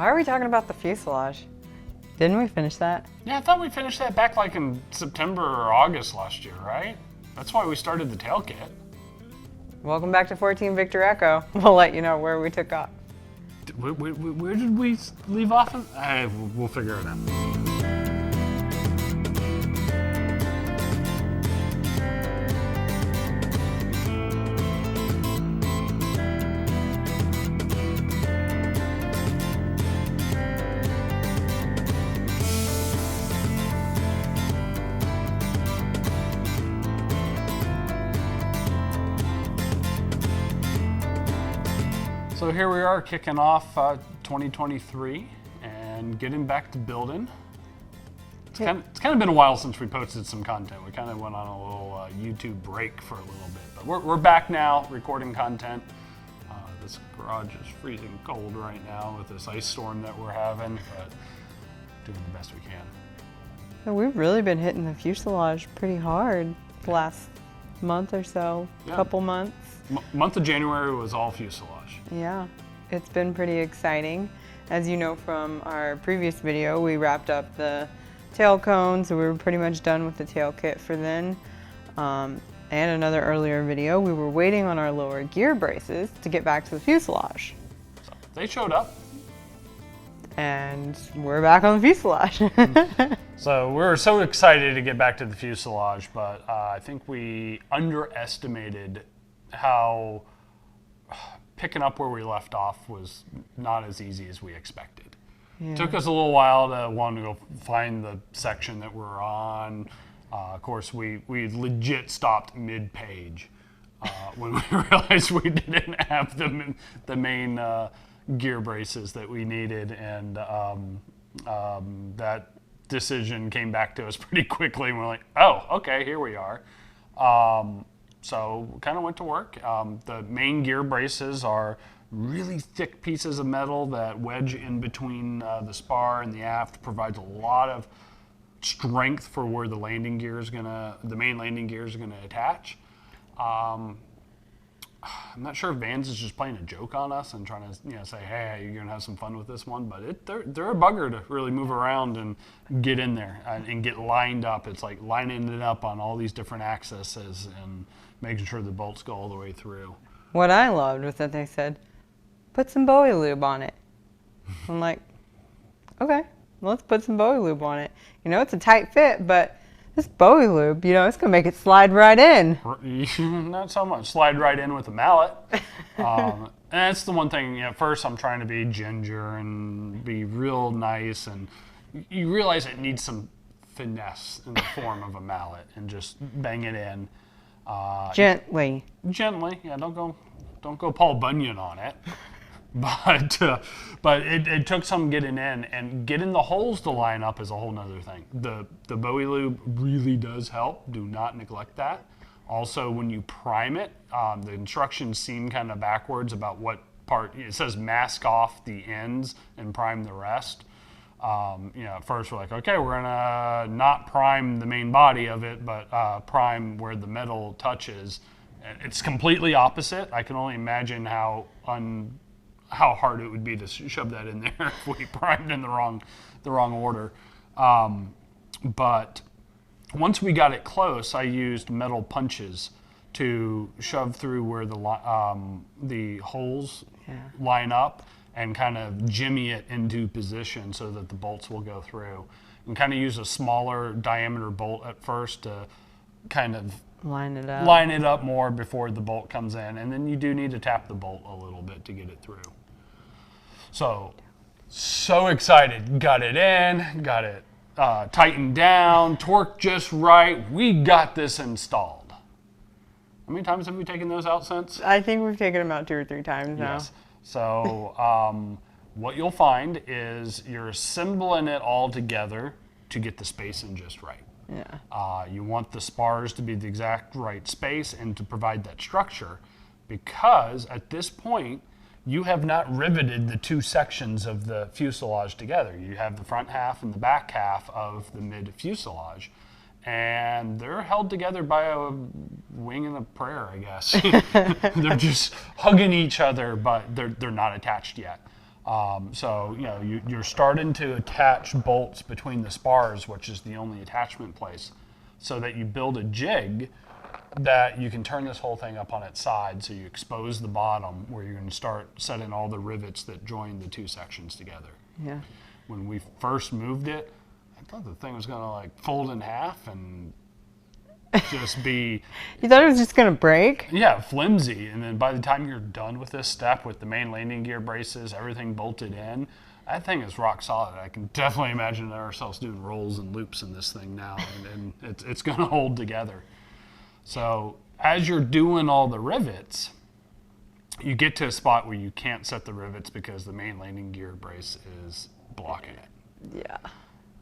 Why are we talking about the fuselage? Didn't we finish that? Yeah, I thought we finished that back like in September or August last year, right? That's why we started the TailKit. Welcome back to 14 Victor Echo. We'll let you know where we took off. Where did we leave off? We'll figure it out. So here we are kicking off 2023 and getting back to building. It's kind of been a while since we posted some content. We kind of went on a little YouTube break for a little bit, but we're back now recording content. This garage is freezing cold right now with this ice storm that we're having, but doing the best we can. So we've really been hitting the fuselage pretty hard the last month or so, couple months. Month of January was all fuselage. Yeah, it's been pretty exciting. As you know from our previous video, we wrapped up the tail cone, so we were pretty much done with the tail kit for then. And another earlier video, we were waiting on our lower gear braces to get back to the fuselage. So they showed up. And we're back on the fuselage. So we're so excited to get back to the fuselage, but I think we underestimated how picking up where we left off was not as easy as we expected. Yeah. It took us a little while to go find the section that we're on. Of course, we legit stopped mid-page when we realized we didn't have the main gear braces that we needed, and that decision came back to us pretty quickly, and we're like, oh, okay, here we are. So kind of went to work. The main gear braces are really thick pieces of metal that wedge in between the spar and the aft, provides a lot of strength for where the main landing gear is gonna attach. I'm not sure if Vans is just playing a joke on us and trying to say, hey, you're gonna have some fun with this one, but they're a bugger to really move around and get in there and get lined up. It's like lining it up on all these different axes and making sure the bolts go all the way through. What I loved was that they said, put some Bowie lube on it. I'm like, okay, let's put some Bowie lube on it. You know, it's a tight fit, but this Bowie lube, you know, it's gonna make it slide right in. Not so much. Slide right in with a mallet. And that's the one thing, at first I'm trying to be ginger and be real nice, and you realize it needs some finesse in the form of a mallet and just bang it in. Gently. Gently, yeah, don't go Paul Bunyan on it. But it took some getting in, and getting the holes to line up is a whole nother thing. The Bowie lube really does help. Do not neglect that. Also, when you prime it, the instructions seem kind of backwards about what part. It says mask off the ends and prime the rest. At first we're like, okay, we're gonna not prime the main body of it, but prime where the metal touches. It's completely opposite. I can only imagine how hard it would be to shove that in there if we primed in the wrong order. But once we got it close, I used metal punches to shove through where the holes line up and kind of jimmy it into position so that the bolts will go through. And kind of use a smaller diameter bolt at first to kind of line it up more before the bolt comes in. And then you do need to tap the bolt a little bit to get it through. So excited. Got it in, got it tightened down, torqued just right. We got this installed. How many times have we taken those out since? I think we've taken them out 2 or 3 times now. Yes. So what you'll find is you're assembling it all together to get the spacing just right. Yeah. You want the spars to be the exact right space and to provide that structure, because at this point you have not riveted the 2 sections of the fuselage together. You have the front half and the back half of the mid fuselage, and they're held together by a wing and a prayer, I guess. They're just hugging each other, but they're not attached yet. So, you're starting to attach bolts between the spars, which is the only attachment place, so that you build a jig that you can turn this whole thing up on its side, so you expose the bottom where you're going to start setting all the rivets that join the two sections together. Yeah. When we first moved it, I thought the thing was going to like fold in half and just be... You thought it was just going to break? Yeah, flimsy. And then by the time you're done with this step with the main landing gear braces, everything bolted in, that thing is rock solid. I can definitely imagine ourselves doing rolls and loops in this thing now, and it's going to hold together. So as you're doing all the rivets, you get to a spot where you can't set the rivets because the main landing gear brace is blocking it. Yeah.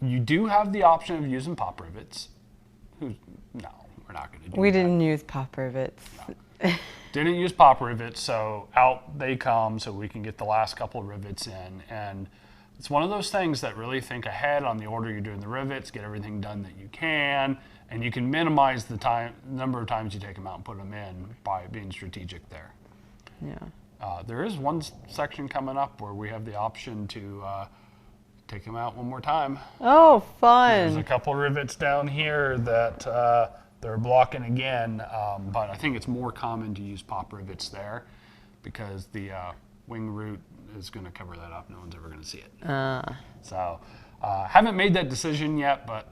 You do have the option of using pop rivets. No, we're not going to do that. We didn't use pop rivets. No. Didn't use pop rivets, so out they come so we can get the last couple of rivets in. And it's one of those things that really think ahead on the order you're doing the rivets, get everything done that you can, and you can minimize the number of times you take them out and put them in by being strategic there. Yeah. There is one section coming up where we have the option to take them out one more time. Oh, fun. There's a couple rivets down here that they're blocking again, but I think it's more common to use pop rivets there because the wing root is going to cover that up. No one's ever going to see it. So haven't made that decision yet, but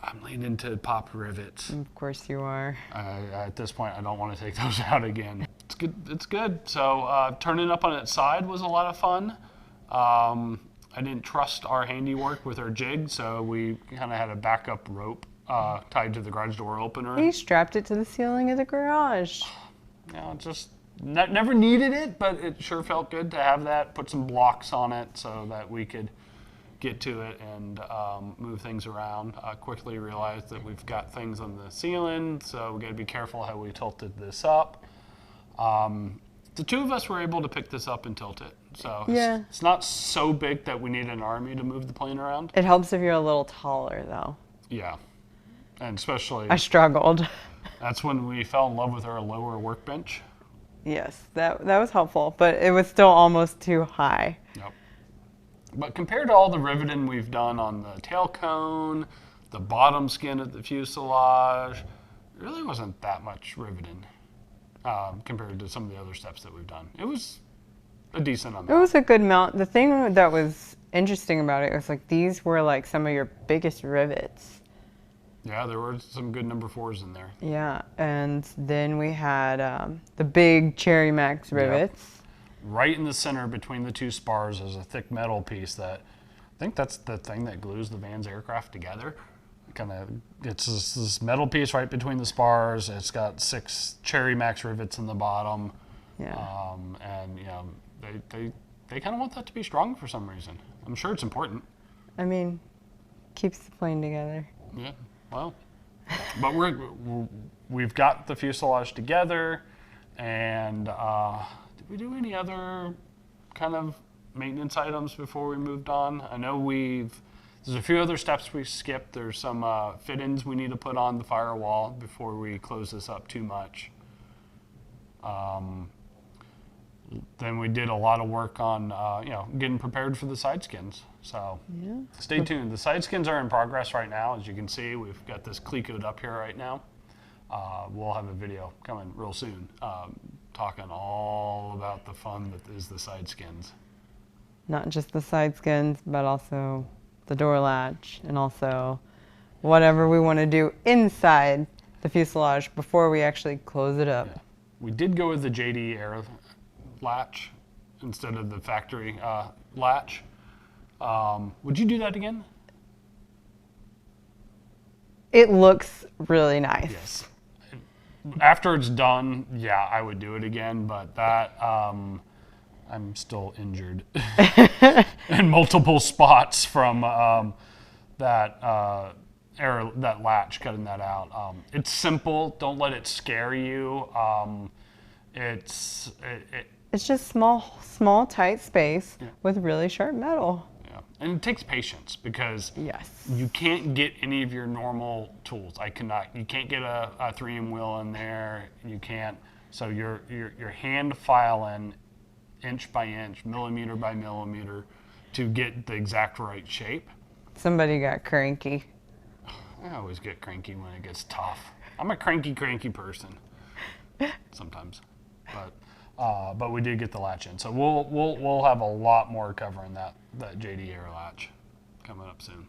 I'm leaning to pop rivets. Of course you are. At this point, I don't want to take those out again. It's good. It's good. So turning up on its side was a lot of fun. I didn't trust our handiwork with our jig, so we kind of had a backup rope tied to the garage door opener. He strapped it to the ceiling of the garage. Just never needed it, but it sure felt good to have that. Put some blocks on it so that we could get to it and move things around. Quickly realized that we've got things on the ceiling, so we got to be careful how we tilted this up. The two of us were able to pick this up and tilt it. So yeah. It's not so big that we need an army to move the plane around. It helps if you're a little taller, though. Yeah, and especially... I struggled. That's when we fell in love with our lower workbench. Yes, that was helpful, but it was still almost too high. Yep. But compared to all the riveting we've done on the tail cone, the bottom skin of the fuselage, it really wasn't that much riveting compared to some of the other steps that we've done. It was a decent amount. It was a good amount. The thing that was interesting about it was like these were like some of your biggest rivets. Yeah, there were some good number 4s in there. Yeah, and then we had the big Cherry Max rivets. Yep. Right in the center between the two spars is a thick metal piece that, I think that's the thing that glues the van's aircraft together. It's this metal piece right between the spars. It's got 6 Cherry Max rivets in the bottom. Yeah. And they kind of want that to be strong for some reason. I'm sure it's important. I mean, keeps the plane together. Yeah, well, but we've got the fuselage together, and did we do any other kind of maintenance items before we moved on? I know there's a few other steps we skipped. There's some fit-ins we need to put on the firewall before we close this up too much. Then we did a lot of work on, getting prepared for the side skins. So yeah. Stay tuned. The side skins are in progress right now. As you can see, we've got this clecoed up here right now. We'll have a video coming real soon talking all about the fun that is the side skins. Not just the side skins, but also the door latch and also whatever we want to do inside the fuselage before we actually close it up. Yeah. We did go with the JD Air latch instead of the factory latch. Would you do that again? It looks really nice. Yes. After it's done, yeah, I would do it again, but that I'm still injured in multiple spots from that latch, cutting that out. It's simple. Don't let it scare you. It's just small, tight space with really sharp metal. Yeah, and it takes patience because yes, you can't get any of your normal tools. You can't get a 3M wheel in there. You can't. So you're hand filing inch by inch, millimeter by millimeter to get the exact right shape. Somebody got cranky. I always get cranky when it gets tough. I'm a cranky person sometimes, but we did get the latch in. So we'll have a lot more covering that JD Air latch coming up soon.